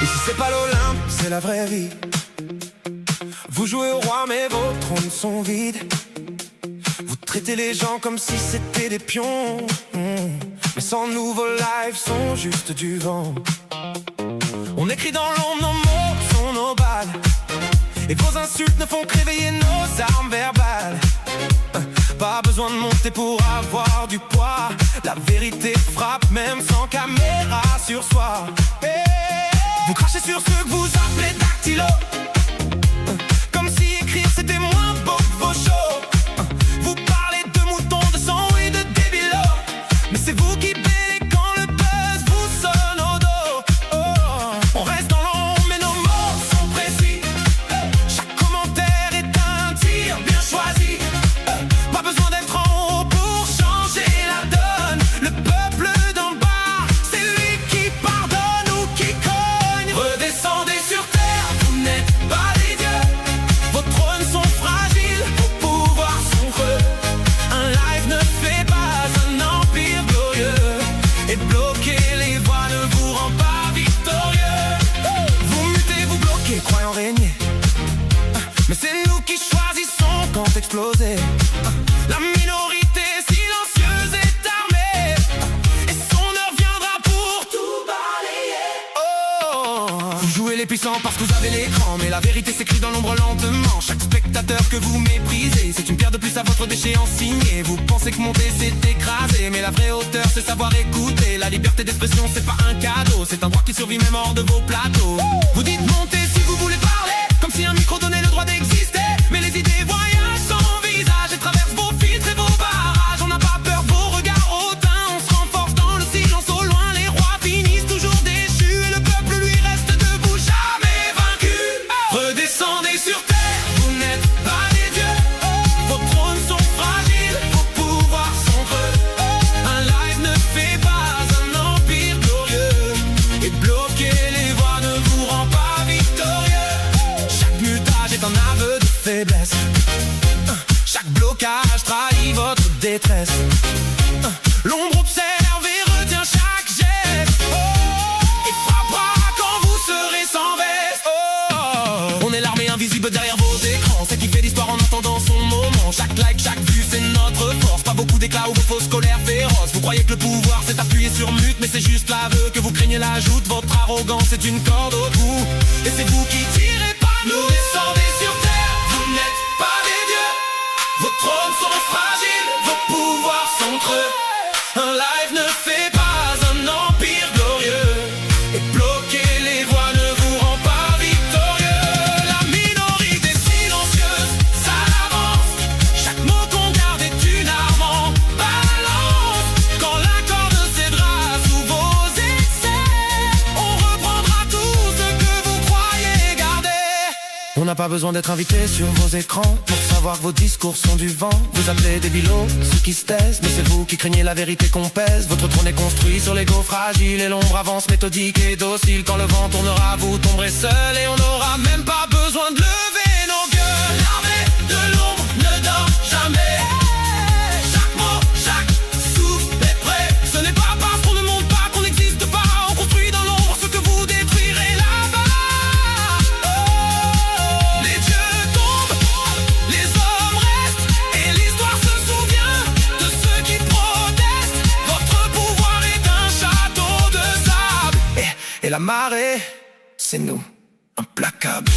Ici c'est pas l'Olympe, c'est la vraie vie. Vous jouez au roi mais vos trônes sont vides. Vous traitez les gens comme si c'était des pions. Mais sans nous vos lives sont juste du vent. On écrit dans l'ombre, nos mots sont nos balles. Et vos insultes ne font qu'réveiller nos armes verbales. Pas besoin de monter pour avoir du poids. La vérité frappe même sans caméra sur soi. Vous crachez sur ceux que vous appelez dactylo, comme si écrire c'était moins beau que vos shows. Vous parlez de moutons, de sang et de débilos, mais c'est vous qui bêlez quand le buzz vous sonne au dos. On reste dans l'ombre mais nos mots sont précis. Chaque commentaire est un tir bien choisi. Pas besoin d'être en haut pour changer la donne. Le peuple d'en bas, c'est lui qui pardonne ou qui cogne. Redescendez sur terre, vous n'êtes pas des dieux. Vos trônes sont fragiles, vos pouvoirs sont creux. Un live ne fait pas un empire glorieux. Et bloquer les voies ne vous rend pas victorieux. Vous mutez, vous bloquez, croyant régner. Mais c'est nous qui choisissons quand exploser. La minorité silencieuse est armée, et son heure viendra pour tout balayer. Vous jouez les puissants parce que vous avez l'écran, mais la vérité s'écrit dans l'ombre lentement. Chaque spectateur que vous méprisez, c'est une pierre de plus à votre déchéance signée. Vous pensez que monter c'est écraser, mais la vraie hauteur c'est savoir écouter. La liberté d'expression c'est pas un cadeau, c'est un droit qui survit même hors de vos plateaux. Vous dites montez si vous voulez parler, comme si un micro donnait le droit d'exister. Mais les idées voyagent sans visage et traversent vos filtres et vos barrages. On n'a pas peur de vos regards hautains, on se renforce dans le silence au loin. Les rois finissent toujours déchus et le peuple lui reste debout, jamais vaincu. Redescendez sur terre, vous n'êtes pas des dieux. Vos trônes sont fragiles, vos pouvoirs sont creux. Un live ne fait pas un empire glorieux, et bloquer les voies ne vous rend pas victorieux. Chaque mutage est un aveu de faiblesse. Chaque blocage trahit votre détresse. L'ombre observe et retient chaque geste, et frappera quand vous serez sans veste. On est l'armée invisible derrière vos écrans, c'est qui fait l'histoire en attendant son moment. Chaque like, chaque vue c'est notre force. Pas beaucoup d'éclats ou vos fausses colères féroces. Vous croyez que le pouvoir c'est appuyer sur mute, mais c'est juste l'aveu que vous craignez l'ajoute. Votre arrogance est une corde au cou, et c'est vous qui tirez pas nous. Descendez sur terre, vous n'êtes pas des dieux. Vos trônes sont fragiles, vos pouvoirs sont creux. Un live ne fait pas un empire glorieux, et bloquer les voies ne vous rend pas victorieux. La minorité silencieuse, ça avance. Chaque mot qu'on garde est une arme en balance. Quand la corde cédera sous vos excès, on reprendra tout ce que vous croyez garder. On n'a pas besoin d'être invité sur vos écrans pour savoir que vos discours sont du vent. Vous appelez des bilots, ceux qui se taisent, mais c'est vous qui craignez la vérité qu'on pèse. Votre trône est construit sur l'ego fragile, et l'ombre avance méthodique et docile. Quand le vent tournera, vous tomberez seul, et on n'aura même pas besoin de lever nos gueules. L'armée de l'ombre ne dort jamais. Chaque mot, chaque souffle est prêt. Ce n'est pas parce qu'on ne monte pas qu'on n'existe pas. On construit dans l'ombre ce que vous détruirez là-bas. Les dieux tombent, les hommes restent, et l'histoire se souvient de ceux qui protestent. Votre pouvoir est un château de sable, et la marée, c'est nous, implacables.